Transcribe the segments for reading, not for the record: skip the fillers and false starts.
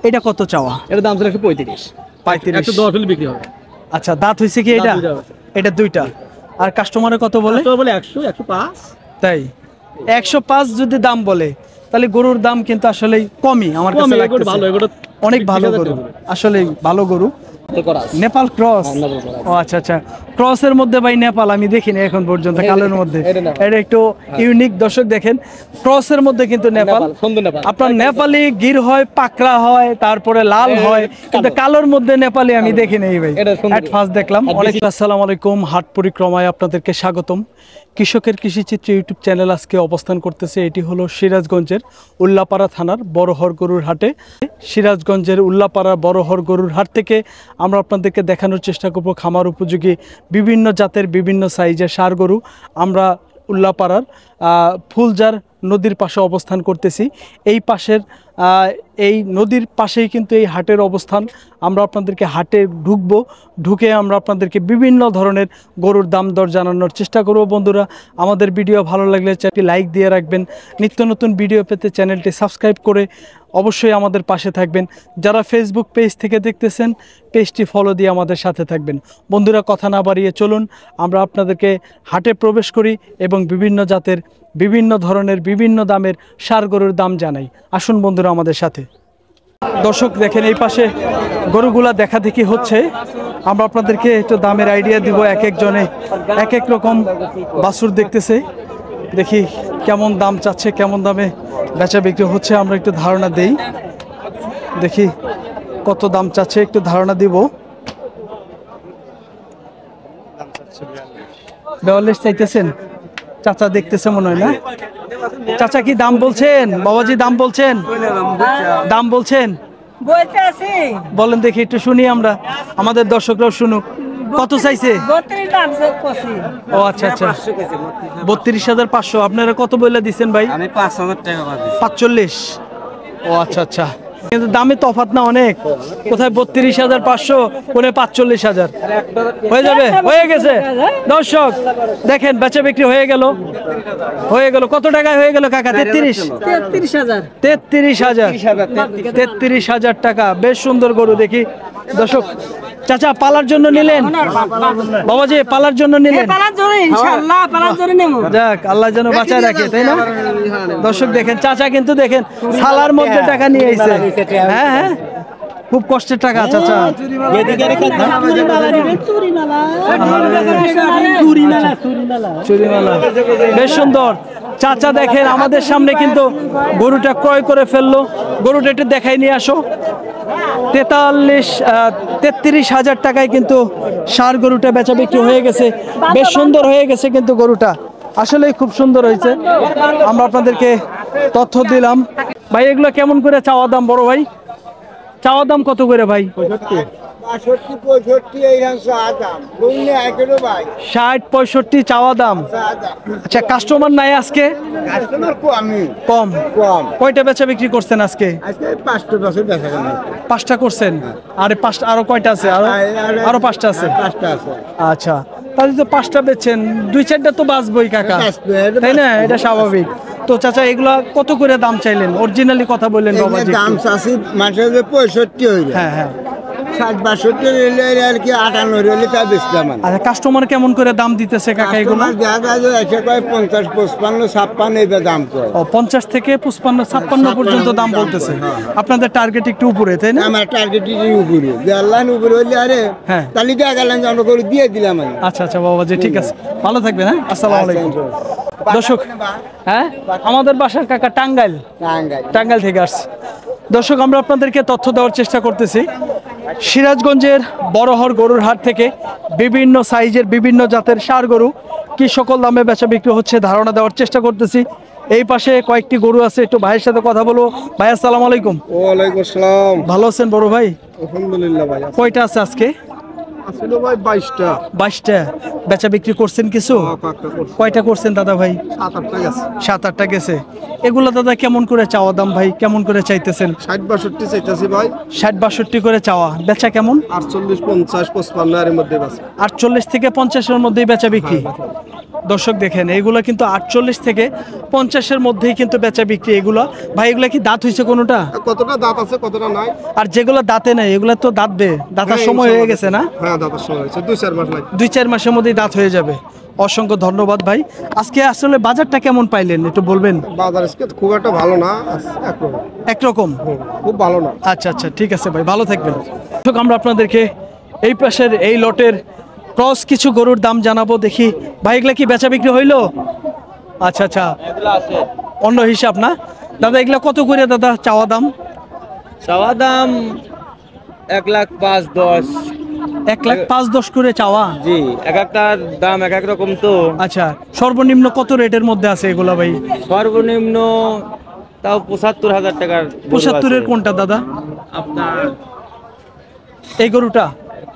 এটা কত চাওয়া? এটা দাম ছিল 135। 35 110 বিক্রি হবে। আচ্ছা, দাঁত হইছে কি এটা? এটা দুইটা। আর কাস্টমারে কত বলে? বলে 100 105। তাই 105 যদি দাম বলে তাহলে গরুর দাম কিন্তু আসলেই কমই আমার কাছে লাগতেছে। ভালো, এগুলো অনেক ভালো গরু, আসলে ভালো গরু। নেপাল ক্রস। ও আচ্ছা আচ্ছা, ক্রসের মধ্যে ভাই নেপাল আমি দেখিনি এখন পর্যন্ত কালোর মধ্যে। এটা একটু ইউনিক, দর্শক দেখেন ক্রসের মধ্যে কিন্তু নেপাল। আপনার নেপালি গির হয়, পাকড়া হয়, তারপরে লাল হয়, কিন্তু কালোর মধ্যে নেপালি আমি দেখিনি ভাই, এট ফার্স্ট দেখলাম। আসসালামু আলাইকুম, হাট পরিক্রমায় আপনাদেরকে স্বাগতম। কৃষকের কৃষিচিত্র ইউটিউব চ্যানেল আজকে অবস্থান করতেছে। এটি হলো সিরাজগঞ্জের উল্লাপাড়া থানার বড়হর গরুর হাটে। সিরাজগঞ্জের উল্লাপাড়ার বড়হর গরুর হাট থেকে আমরা আপনাদেরকে দেখানোর চেষ্টা করব খামার উপযোগী বিভিন্ন জাতের বিভিন্ন সাইজের ষাঁড় গরু। আমরা উল্লাপাড়ার ফুলজার নদীর পাশে অবস্থান করতেছি। এই পাশের এই নদীর পাশেই কিন্তু এই হাটের অবস্থান। আমরা আপনাদেরকে হাটে ঢুকে আমরা আপনাদেরকে বিভিন্ন ধরনের গরুর দাম দর জানানোর চেষ্টা করব। বন্ধুরা, আমাদের ভিডিও ভালো লাগলে চ্যানেলটি লাইক দিয়ে রাখবেন। নিত্য নতুন ভিডিও পেতে চ্যানেলটি সাবস্ক্রাইব করে অবশ্যই আমাদের পাশে থাকবেন। যারা ফেসবুক পেজ থেকে দেখতেছেন, পেজটি ফলো দিয়ে আমাদের সাথে থাকবেন। বন্ধুরা, কথা না বাড়িয়ে চলুন আমরা আপনাদেরকে হাটে প্রবেশ করি এবং বিভিন্ন জাতের, বিভিন্ন ধরনের, বিভিন্ন দামের ষাঁড় গরুর দাম জানাই। আসুন বন্ধুরা আমাদের সাথে। দর্শক দেখেন, এই পাশে গরুগুলা দেখা দেখি হচ্ছে। আমরা আপনাদেরকে একটু দামের আইডিয়া দিব। এক একজনে এক এক রকম বাছুর দেখতেছে। দেখি কেমন দাম চাচ্ছে, কেমন দামে বেচা বিক্রি হচ্ছে, আমরা একটু ধারণা দেই। দেখি কত দাম চাচ্ছে, একটু ধারণা দিব। 42 চাইতেছেন? চাচা দেখতেছে মনে হয় না? চাচা কি দাম বলছেন? বাবাজি দাম বলছেন? দাম বলছেন? বলেন দেখি, একটু শুনি আমরা, আমাদের দর্শকরাও শুনুক। কত চাইছে? ও আচ্ছা আচ্ছা, 32,500। আপনারা কত বলে দিচ্ছেন ভাই? 45। ও আচ্ছা আচ্ছা, কিন্তু দামে তফাৎ না অনেক। কোথায় 32,500, কোনে 45,000। হয়ে যাবে, হয়ে গেছে। দর্শক দেখেন, বেচা বিক্রি হয়ে গেল। কত টাকায় হয়ে গেল কাকা? 33,000 টাকা। বেশ সুন্দর গরু। দেখি দর্শক, চাচা পালার জন্য নিলেন? বাবাজি পালার জন্য নিলেন? যাক, আল্লাহ যেন বাঁচায় রাখে, তাই না? দর্শক দেখেন, চাচা কিন্তু দেখেন সালার মধ্যে টাকা নিয়ে আইছে। হ্যাঁ হ্যাঁ, খুব কষ্টের টাকা চাচা। চুরিমালা, বেশ সুন্দর। চাচা দেখেন আমাদের সামনে কিন্তু গরুটা ক্রয় করে ফেললো। গরুটা একটু দেখাই নিয়ে আসো। 33,000 টাকায় কিন্তু ষাঁড় গরুটা বেচা বিক্রি হয়ে গেছে। বেশ সুন্দর হয়ে গেছে কিন্তু গরুটা, আসলেই খুব সুন্দর হয়েছে। আমরা আপনাদেরকে তথ্য দিলাম। ভাই এগুলো কেমন করে চাওয়া দাম? বড় ভাই চাওয়া দাম কত করে ভাই? 60-65 চাওয়া দাম। আচ্ছা, কাস্টমার নাই আজকে? কম। কয়টা বেচা বিক্রি করছেন আজকে? 5টা করছেন। আরে 5টা, আরো কয়টা আছে? আরো 5টা আছে। আচ্ছা, তাহলে তো 5টা বেচছেন, 2-4টা তো বাঁচবই কাকা, তাই না? এটা স্বাভাবিক। তো চাচা এগুলা কত করে দাম চাইলেন? অরিজিনালি কথা বললেন বাবাজি। দাম চাষি মানুষের 65 হইবে। হ্যাঁ হ্যাঁ, 60-62 হইলে আর কি 58 হইলে তা বেচলাম। আচ্ছা, কাস্টমার কেমন করে দাম দিতেছে কাকা এগুলো? দেখা যায় যে এসে কয় 50, 55, 56 এইভাবে দাম কয়। ও 50 থেকে 55, 56 পর্যন্ত দাম বলতেছে। আপনাদের টার্গেট একটু উপরে, তাই না? আমার টার্গেট উপরে, যে আল্লাহ উপরে হইলে আরে হ্যাঁ, তাহলে দেখা গেলেন যে আমরা করে দিয়ে দিলাম। আচ্ছা আচ্ছা বাবাজি, ঠিক আছে, ভালো থাকবেন। হ্যাঁ, আসসালামু আলাইকুম। দর্শক, হ্যাঁ আমাদের বাসার কাকা টাঙ্গাইল থেকে আসছে। দর্শক, আমরা আপনাদেরকে তথ্য দেওয়ার চেষ্টা করতেছি সিরাজগঞ্জের বড়হর গরুর হাট থেকে বিভিন্ন সাইজের, বিভিন্ন জাতের ষাঁড় গরু কি সকল দামে বেচা বিক্রি হচ্ছে ধারণা দেওয়ার চেষ্টা করতেছি। এই পাশে কয়েকটি গরু আছে, একটু ভাইয়ের সাথে কথা বলবো। ভাই আসসালামু আলাইকুম। ওয়ালাইকুম আসসালাম। ভালো আছেন বড় ভাই? আলহামদুলিল্লাহ ভাই। কয়টা আছে আজকে? আসলে ভাই 22টা। 22টা বেচা বিক্রি করছেন কিছু? কয়টা করছেন দাদা ভাই? 7-8টা গেছে। 7-8টা গেছে। এগুলো দাদা কেমন করে চাওয়া দাম ভাই? কেমন করে চাইতেছেন? 60-62 চাইতেছি ভাই। 60-62 করে চাওয়া। বেচা কেমন? 48, 50, 55 এর মধ্যে বেচা। 48 থেকে 50 এর মধ্যেই বেচা বিক্রি। দর্শক দেখেন এগুলা কিন্তু 48 থেকে 50-এর মধ্যেই কিন্তু বেচা বিক্রি এগুলা। ভাই এগুলা কি দাঁত হয়েছে কোনোটা? কতটা দাঁত আছে কতটা নাই। আর যেগুলো দাঁতে নাই এগুলা তো দাঁতবে, দাঁতার সময় হয়ে গেছে না? হ্যাঁ দাঁতের সময় হয়েছে 2-4 মাস লাগে। 2-4 মাসের মধ্যেই দাঁত হয়ে যাবে। অসংখ্য ধন্যবাদ ভাই। আজকে আসলে বাজারটা কেমন পাইলেন একটু বলবেন? বাজার আজকে খুব একটা ভালো না, একরকম, খুব ভালো না। আচ্ছা আচ্ছা ঠিক আছে ভাই, ভালো থাকবেন। দর্শক আমরা আপনাদেরকে এই পাশের এই লটের ক্রস কিছু গরুর দাম জানাবো। দেখি ভাই এগুলা কি বেচা বিক্রি হইলো? আচ্ছা আচ্ছা, অন্য হিসাব না দাদা। এগুলা কত করে দাদা চাওয়া দাম? চাওয়া দাম 1,05,10,000। 1,05,10,000 করে চাওয়া? জি, এক একটার দাম এক এক রকম তো। আচ্ছা, সর্বনিম্ন কত রেটের মধ্যে আছে এগুলা ভাই? সর্বনিম্ন তাও 75,000 টাকার। 75-এর কোনটা দাদা? আপনার এই গরুটা?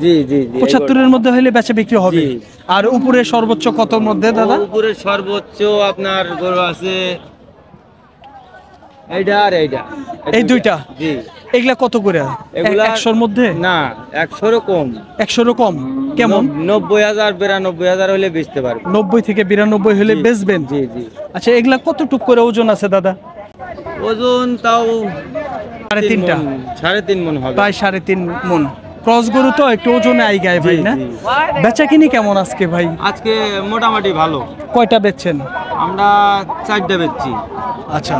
জি জি জি, 75-এর মধ্যে হইলে বেচা বিক্রি হবে। জি। আর উপরে সর্বোচ্চ কতর মধ্যে দাদা? উপরে সর্বোচ্চ আপনার গরু আছে এইটা আর এইটা, এই দুইটা? জি। এগুলা কত করে? এগুলা 100-এর মধ্যে? না, 100-এরও কম। 100-এরও কম? কেমন? 90,000 92,000 হলে বেচতে পারবে। 90 থেকে 92 হলে জি, বেচবেন? জি জি। আচ্ছা, এগুলা কতটুক করে ওজন আছে দাদা? ওজন তাও 3.5 3.5 মণ হবে। প্রায় 3.5 মণ। ক্রস গরু তো একটু ওজনে আইগায় ভাই জি, না? জি। বেচা কিনি কেমন আজকে ভাই? আজকে মোটামুটি ভালো। কয়টা বেচছেন? আমরা 4টা বেচছি। আচ্ছা,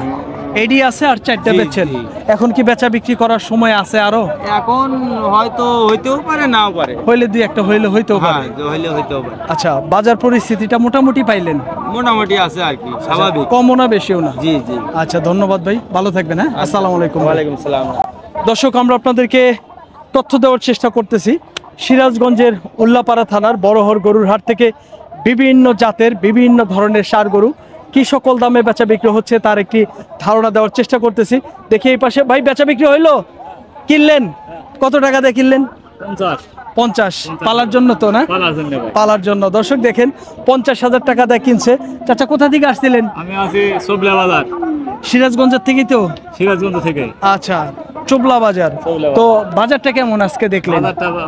এডি আছে আর 4টা জি, বেচছেন। জি। এখন কি বেচা বিক্রি করার সময় আছে আরো? এখন হয়তো হইতেও পারে, নাও পারে। হইলে দুই একটা হইলে হইতেও হ্যাঁ, পারে। হইলে হইতেও পারে। আচ্ছা, বাজার পরিস্থিতিটা মোটামুটি পাইলেন? মোটামুটি আছে আর কি, স্বাভাবিক। কমও না বেশিও না? জি জি। আচ্ছা, ধন্যবাদ ভাই, ভালো থাকবেন। হ্যাঁ, আসসালামু আলাইকুম। ওয়ালাইকুম সালাম। দর্শক আমরা আপনাদেরকে তথ্য দেওয়ার চেষ্টা করতেছি সিরাজগঞ্জের উল্লাপাড়া থানার বড়হর গরুর হাট থেকে বিভিন্ন জাতের বিভিন্ন ধরনের ষাঁড় গরু কি সকল দামে বেচা বিক্রি হচ্ছে তার একটি ধারণা দেওয়ার চেষ্টা করতেছি। দেখি এই পাশে ভাই বেচা বিক্রি হইলো? কিনলেন? কত টাকা দিয়ে কিনলেন? 50। পালার জন্য তো না? পালার জন্য। দর্শক দেখেন 50,000 টাকা দিয়ে কিনছে। চাচা কোথা থেকে আসছিলেন? আমি আছি চবলা বাজার, সিরাজগঞ্জের থেকেই তো? সিরাজগঞ্জ থেকে। আচ্ছা, চোবলা বাজার। তো বাজারটা কেমন আজকে দেখলেন?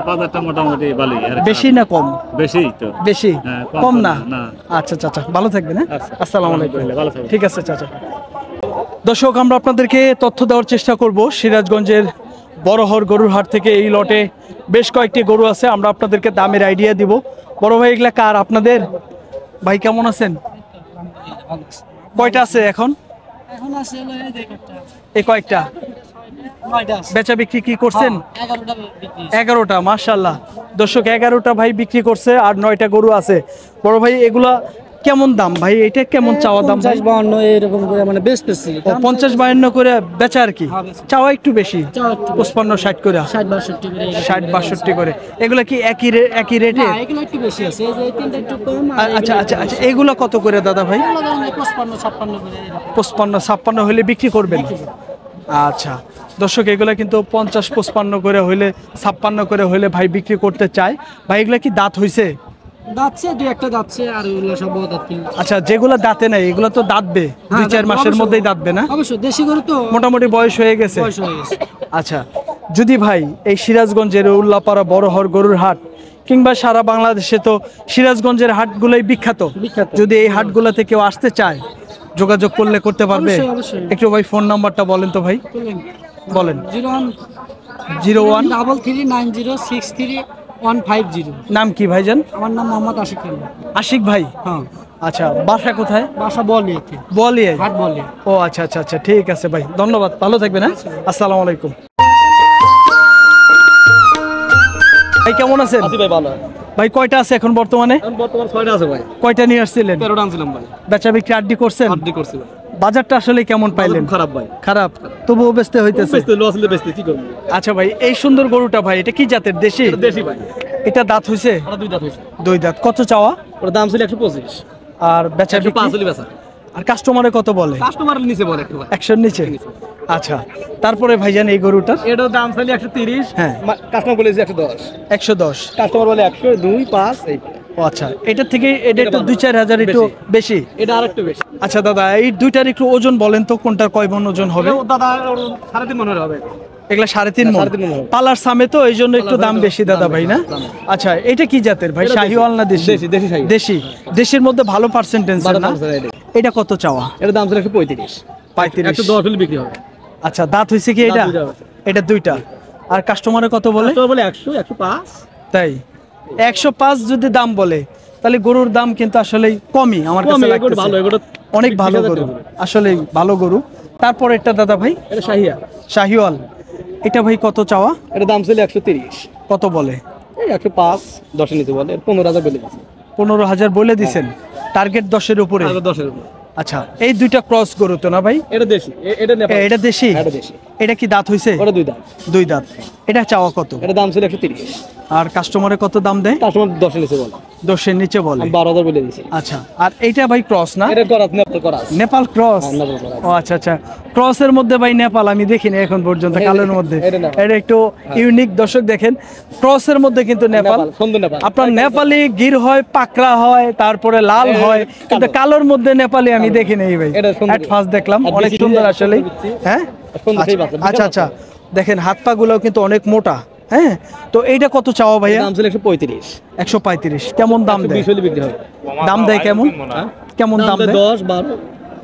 বাজারটা মোটামুটি ভালোই। আর বেশি না কম? বেশি তো। বেশি? হ্যাঁ, কম না? না। আচ্ছা চাচা, ভালো থাকবেন। হ্যাঁ, আচ্ছা। আসসালামু আলাইকুম। ভালো থাকবেন। ঠিক আছে চাচা। দর্শক আমরা আপনাদেরকে তথ্য দেওয়ার চেষ্টা করব সিরাজগঞ্জের বড়হর গরুর হাট থেকে। এই লটে বেশ কয়েকটি গরু আছে, আমরা আপনাদেরকে দামের আইডিয়া দিব। বড় ভাই এগুলা কার আপনাদের? ভাই কেমন আছেন? কয়টা আছে এখন? এই কয়েকটা বেচা বিক্রি কি করছেন? 11টা। মাশাআল্লাহ দর্শক, 11টা ভাই বিক্রি করছে আর 9টা গরু আছে। বড় ভাই এগুলা কেমন দাম ভাই? এটা কেমন চাওয়া দাম? 50-52 এরকম করে মানে বেচতেছি। 50-52 করে বেচা আর কি, চাওয়া একটু বেশি, 55-60 করে, 60-62 করে। 60-62 করে। এগুলা কি একই রেটে? না, এগুলো একটু বেশি আছে। এই যে এই তিনটা একটু কম। আর আচ্ছা আচ্ছা আচ্ছা, এগুলা কত করে দাদা ভাই? 55-56 করে এরকম। 55-56 হলে বিক্রি করবেন? আচ্ছা দর্শক, এগুলা কিন্তু 50-55 করে হইলে, 56 করে হইলে ভাই বিক্রি করতে চায়। ভাই এগুলা কি দাঁত হইছে? যাচ্ছে দুই একটা যাচ্ছে, আর ওগুলো সব দাঁত। আচ্ছা, যেগুলা দাঁতে নাই এগুলা তো দাঁতবে 2-4 মাসের মধ্যেই দাঁতবে না? অবশ্যই, দেশি গরু তো মোটামুটি বয়স হয়ে গেছে। বয়স হয়ে গেছে। আচ্ছা, যদি ভাই এই সিরাজগঞ্জের উল্লাপাড়া বড়হর গরুর হাট কিংবা সারা বাংলাদেশে তো সিরাজগঞ্জের হাটগুলোই বিখ্যাত, যদি এই হাটগুলোতে কেউ আসতে চায় যোগাযোগ করলে করতে পারবে? অবশ্যই, অবশ্যই। একটু ভাই ফোন নাম্বারটা বলেন তো ভাই। বলেন। 01-339063-150। নাম কি ভাইজান? আমার নাম মোহাম্মদ আশিক খান। আশিক ভাই? হ্যাঁ। আচ্ছা, বাসা কোথায়? বাসা বলি এতে, বলিয়ে? হাট বলি। ও আচ্ছা আচ্ছা আচ্ছা, ঠিক আছে ভাই, ধন্যবাদ, ভালো থাকবেন। হ্যাঁ, আসসালামু আলাইকুম। ভাই কেমন আছেন? আছি ভাই, ভালো। ভাই কয়টা আছে এখন বর্তমানে? এখন বর্তমান 6টা আছে ভাই। কয়টা নিয়ে আসছিলেন? 13টা আনছিলাম ভাই। বেচা বিক্রি আড্ডি করছেন? আড্ডি করছি ভাই। বাজারটা আসলে কেমন পাইলেন? খারাপ ভাই। খারাপ? তবুও বেচতে হইতেছে? বেচতে লস হলে বেচতে কি করব। আচ্ছা ভাই, এই সুন্দর গরুটা ভাই এটা কি জাতের? দেশি? এটা দেশি ভাই। এটা দাঁত হইছে? ওটা 2 দাঁত হইছে। 2 দাঁত। কত চাওয়া? ওর দাম ছিল 125। আর বেচা বিক্রি? 105 হলে বেচা। আর কাস্টমারে কত বলে? কাস্টমারের নিচে বলে একটু ভাই। 100-র নিচে? আচ্ছা, তারপরে ভাইজান এই গরুটার? এটার দাম ছিল 130। হ্যাঁ। কাস্টমার বলেছে 110। 110? কাস্টমার বলে 100, 2, 5 এই। ও আচ্ছা, এটার থেকে এটা একটু 2-4 হাজার একটু বেশি। এটা আরেকটু বেশি। আচ্ছা দাদা, এই দুইটার একটু ওজন বলেন তো, কোনটার কয় মণ ওজন হবে? ও দাদা 3.5 মণ হবে। এগুলা 3.5 মণ। 3.5 মণ হবে। পালার সামে তো এই জন্য একটু দাম বেশি দাদা ভাই না? আচ্ছা, এটা কি জাতের ভাই? এটা দেশি। শাহিওয়াল না দেশি? দেশি, দেশি শাহিওয়াল। দেশি। দেশির মধ্যে ভালো পার্সেন্টেজ না? এটা কত চাওয়া? এটার দাম ছিল 135। 35। 110 হলে বিক্রি হবে। আচ্ছা, দাঁত হইছে কি এটা? দাঁত দুইটা আছে। এটা দুইটা। আর কাস্টমারে কত বলে? তো বলে 100, 105। তাই 105 যদি দাম বলে তাহলে গরুর দাম কিন্তু আসলেই কমই আমার কাছে কমই, এগুলো লাগতেছে। ভালো, এগুলো অনেক ভালো 20,000 গরু, টাকা। আসলে ভালো গরু। তারপর এটা দাদা ভাই এটা শাহিওয়াল। শাহিওয়াল, এটা ভাই কত চাওয়া? এটার দাম ছিল 130। কত বলে? এই 105, 10 নিতে বলে 15,000 বলে দিয়েছে। 15,000 বলে দিছেন, টার্গেট 10-এর উপরে। আগে 10-এর উপর। আচ্ছা, এই দুইটা ক্রস গরু তো না ভাই? এটা দেশি, এটা নেপাল। এটা দেশি? এটা দেশি। এটা কি দাঁত হইছে? ওটা দুই দাম। দুই দাঁত। এটা চাওয়া কত? এটা দাম ছিল 130। আর কাস্টমারে কত দাম দেয়? তার সময় 10 নিতে বলে। 10-এর নিচে বলে। আমি 12,000 বলে দিয়েছি। আচ্ছা, আর এইটা ভাই ক্রস না? এটা করা নেপাল করা আছে। নেপাল ক্রস? হ্যাঁ, নেপাল করা আছে। ও আচ্ছা আচ্ছা, ক্রসের মধ্যে ভাই নেপাল আমি দেখিনি এখন পর্যন্ত কালোর মধ্যে। এটা নেপাল। এটা একটু ইউনিক, দর্শক দেখেন ক্রসের মধ্যে কিন্তু নেপাল। সুন্দর নেপাল। আপনার নেপালি গির হয়, পাকড়া হয়, তারপরে লাল হয়, কিন্তু কালোর মধ্যে নেপালি আমি দেখিনি ভাই। এটা সুন্দর। এট ফার্স্ট দেখলাম, আর অনেক বেশি সুন্দর দিয়ে আসলে। দিচ্ছি। হ্যাঁ সুন্দর সেই বাচ্চা, আচ্ছা বিশাল আচ্ছা, দেখেন হাত পা গুলো কিন্তু অনেক মোটা। হ্যাঁ, তো এইটা কত চাওয়া ভাইয়া? দাম ছিল 135। 135। কেমন দাম দেয়? 120 হলে বিক্রি হবে। দাম দেয় কেমন? কেমন দাম দেয়? 10, 12।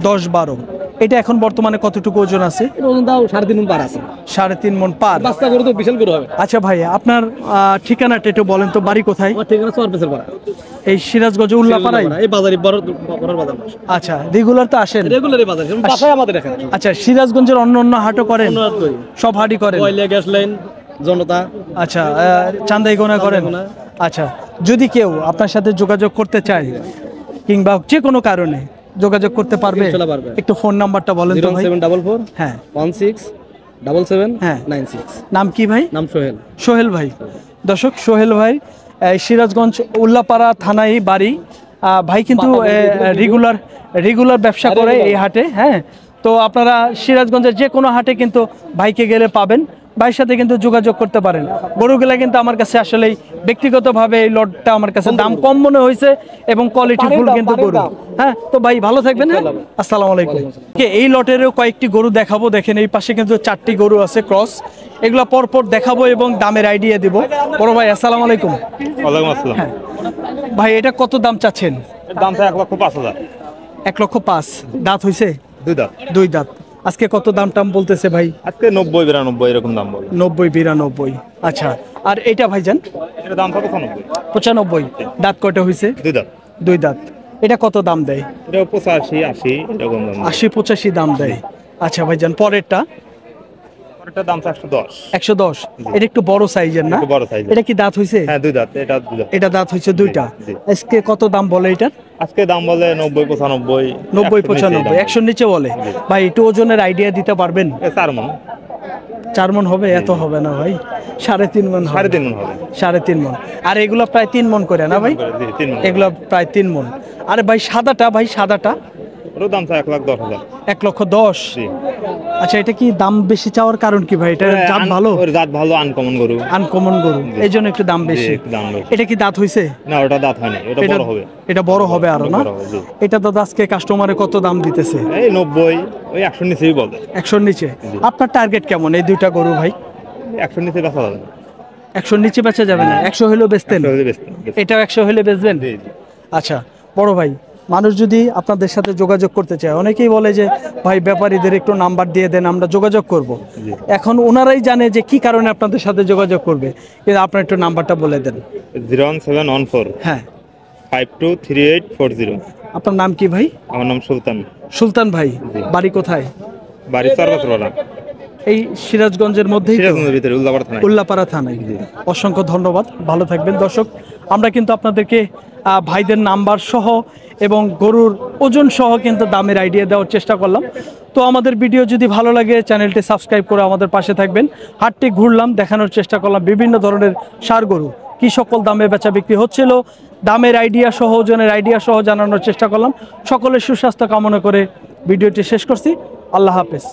10-12। এটা এখন বর্তমানে কতটুকু ওজন আছে? এর ওজন দাও 3.5 মণ পার আছে। 3.5 মণ পার। বাচ্চা গরু তো বিশাল গরু হবে। আচ্ছা ভাই, আপনার ঠিকানাটা একটু বলেন তো, বাড়ি কোথায়? আমার ঠিকানা 4 পেসের পাড়া। এই সিরাজগঞ্জ উল্লাপাড়ায়? এই বাজারে বড় বাজার। আচ্ছা, রেগুলার তো আসেন? রেগুলারই বাজার। বাসায় আমাদের এখানে। আচ্ছা, সিরাজগঞ্জের অন্য অন্য হাটও করেন? অনুরোধ করি। সব হাটই করেন? কয়লা, গ্যাস লাইন, জনতা। আচ্ছা, চান্দাইগোনা করেন? চান্দাইগোনা। আচ্ছা, যদি কেউ আপনার সাথে যোগাযোগ করতে চায় কিংবা যে কোনো কারণে যোগাযোগ করতে পারবে? ইনশাআল্লাহ পারবে। একটু ফোন নাম্বারটা বলেন তো ভাই। 07444 হ্যাঁ 1677 হ্যাঁ। 96। নাম কি ভাই? নাম সোহেল। সোহেল ভাই। দর্শক, সোহেল ভাই সিরাজগঞ্জ উল্লাপাড়া থানায় বাড়ি। ভাই কিন্তু রেগুলার ব্যবসা করে এই হাটে। হ্যাঁ, তো আপনারা সিরাজগঞ্জের যে কোনো হাটে কিন্তু ভাইকে গেলে পাবেন। ভাইয়ের সাথে কিন্তু যোগাযোগ করতে পারেন। গরুগুলা কিন্তু আমার কাছে আসলেই ব্যক্তিগতভাবে এই লটটা আমার কাছে দাম কম মনে হয়েছে এবং কোয়ালিটি ফুল কিন্তু গরু। হ্যাঁ, তো ভাই ভালো থাকবেন। হ্যাঁ, আসসালামু আলাইকুম। এই লটেরও কয়েকটি গরু দেখাবো। দেখেন এই পাশে কিন্তু 4টি গরু আছে ক্রস। এগুলা পরপর দেখাবো এবং দামের আইডিয়া দিব। বড় ভাই আসসালামু আলাইকুম। ওয়ালাইকুম আসসালাম। হ্যাঁ ভাই, এটা কত দাম চাচ্ছেন? এর দাম চাই 1,05,000। 1,05,000। দাঁত হইছে? দুই দাঁত। দুই দাঁত। আজকে কত দাম টাম বলতেছে ভাই? আজকে 90-92 এরকম দাম বলে। 90-92। আচ্ছা, আর এটা ভাইজান? এর দাম থাকে 95। 95। দাঁত কয়টা হইছে? দুই দাঁত। দুই দাঁত। এটা কত দাম দেয়? এটা 85-80 এরকম দাম। 80-85 দাম দেয়। আচ্ছা ভাইজান, পরেরটা? এটার দাম 110। 110। এটা একটু বড় সাইজের না? একটু বড় সাইজের। এটা কি দাঁত হইছে? হ্যাঁ, দুই দাঁত। এটা দুই দাঁত। এটা দাঁত হইছে দুইটা। জি। আজকে কত দাম বলে এটার? আজকে দাম বলে 90-95। 90-95। 100 নিচে বলে। ভাই একটু ওজনের আইডিয়া দিতে পারবেন? 4 মণ। 4 মণ হবে? এত হবে না ভাই, 3.5 মণ হবে। 3.5 মণ হবে। 3.5 মণ। আর এগুলো প্রায় 3 মণ করে না ভাই? জি, 3 মণ। এগুলো প্রায় 3 মণ। আরে ভাই সাদাটা? ভাই সাদাটা? ওর দাম চাই 1,10,000। 1,10,000। জি। আচ্ছা, এটা কি দাম বেশি চাওয়ার কারণ কি ভাই? এটা জাত ভালো? ওর জাত ভালো, আনকমন গরু। আনকমন গরু, এই জন্য একটু দাম বেশি। একটু দাম বেশি। এটা কি দাঁত হইছে? না, ওটা দাঁত হয়নি। ওটা এটা বড় হবে। এটা বড় হবে আরো না? বড় হবে, জি। এটা দাদা আজকে কাস্টমারে কত দাম দিতেছে? এই 90, ওই 100 নিচেই বলে। 100-র নিচে। আপনার টার্গেট কেমন এই দুইটা গরু ভাই? 100 নিচে বেচা যাবে না। 100-র নিচে বেচা যাবে না? 100 হলেও বেচতেন? 100 হলে বেচতে হবে। এটাও 100 হলে বেচবেন? জি, জি। আচ্ছা বড় ভাই, মানুষ যদি আপনাদের সাথে যোগাযোগ করতে চায়, অনেকেই বলে যে ভাই ব্যাপারীদের একটু নাম্বার দিয়ে দেন, আমরা যোগাযোগ করব। এখন ওনারাই জানে যে কি কারণে আপনাদের সাথে যোগাযোগ করবে, কিন্তু আপনার একটু নাম্বারটা বলে দেন। 01714 হ্যাঁ। 523840। আপনার নাম কি ভাই? আমার নাম সুলতান। সুলতান ভাই। বাড়ি কোথায়? বাড়ি 4 বছর ওরা। এই সিরাজগঞ্জের মধ্যেই তো? সিরাজগঞ্জের ভিতরে উল্লাপাড়া থানায়। উল্লাপাড়া থানায়। অসংখ্য ধন্যবাদ, ভালো থাকবেন। দর্শক, আমরা কিন্তু আপনাদেরকে ভাইদের নাম্বার সহ এবং গরুর ওজন সহ কিন্তু দামের আইডিয়া দেওয়ার চেষ্টা করলাম। তো আমাদের ভিডিও যদি ভালো লাগে চ্যানেলটি সাবস্ক্রাইব করে আমাদের পাশে থাকবেন। হাটটি ঘুরলাম, দেখানোর চেষ্টা করলাম বিভিন্ন ধরনের ষাঁড় গরু কি সকল দামে বেচা বিক্রি হচ্ছিল, দামের আইডিয়া সহ ওজনের আইডিয়া সহ জানানোর চেষ্টা করলাম। সকলের সুস্বাস্থ্য কামনা করে ভিডিওটি শেষ করছি। আল্লাহ হাফেজ।